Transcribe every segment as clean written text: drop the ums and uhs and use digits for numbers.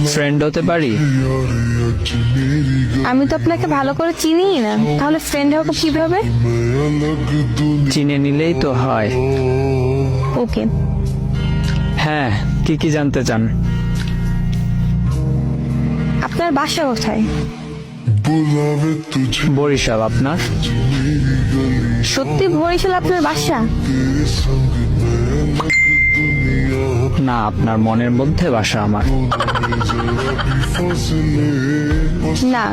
Friend হতে পারি? আমি তো আপনাকে ভালো করে চিনিই না, তাহলে ফ্রেন্ড হবো কিভাবে? চিনে নিলেই তো হয়। ওকে, হ্যাঁ, কি কি জানতে চান? আপনার বাসা কোথায়? বরিশাল। আপনার? সত্যি বরিশাল আপনার বাসা? না, আপনার মনের মধ্যে বাসা আমার। না,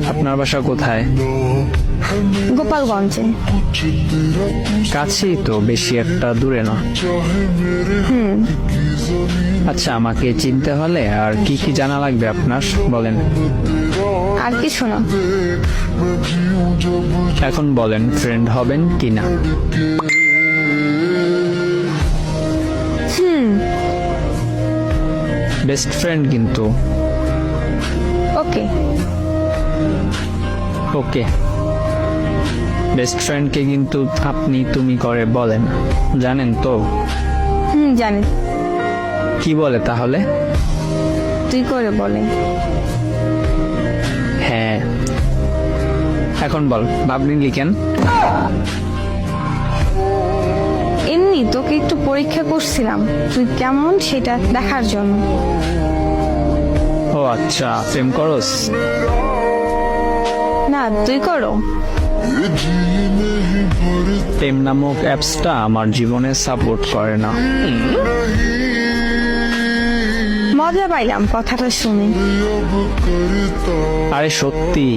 আপনার বাসা কোথায়? গোপালগঞ্জে। কাছেই তো, বেশি একটা দূরে না। আচ্ছা, আমাকে চিনতে হলে আর কি কি জানা লাগবে আপনার, বলেন। আর কিছু না। এখন বলেন, ফ্রেন্ড হবেন কিনা? বেস্ট ফ্রেন্ড কিন্তু। ওকে। ওকে। বেস্ট ফ্রেন্ডকে কিন্তু আপনি তুমি করে বলেন, জানেন তো? জানি। কি বলে তাহলে? তুই করে বলে। হ্যাঁ। এখন বল, ভাবনি লিখেন। এমনি তোকে একটু পরীক্ষা করছিলাম তুই কেমন সেটা দেখার জন্য। ও আচ্ছা, প্রেম করস? না, তুই করো। প্রেম নামক অ্যাপসটা আমার জীবনে সাপোর্ট করে না। মজা পাইলাম কথাটা শুনে। আরে সত্যি।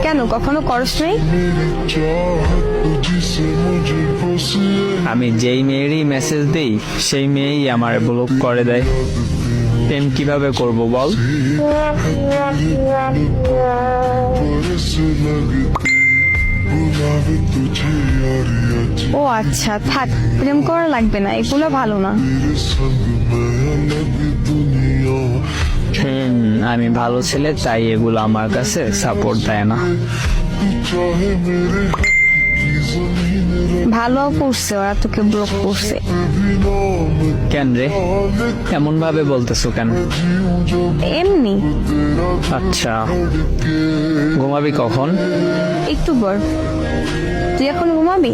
কেন, কখনো করস নাই? আমি যেই মেয়েরই মেসেজ দেই সেই মেয়েই আমার ব্লক করে দেয়। প্রেম কিভাবে করব বল? ও আচ্ছা, থাক, প্রেম করা লাগবে না, এগুলো ভালো না। আমি ভালো ছেলে, তাই এগুলো আমার কাছে সাপোর্ট দেয় না। ভালো করছে, ওরা তোকে ব্লক করছে। কেন রে, এমন ভাবে বলতেছো কেন? এমনি। আচ্ছা, ঘুমাবি কখন? একটু পর। তুই এখন ঘুমাবি?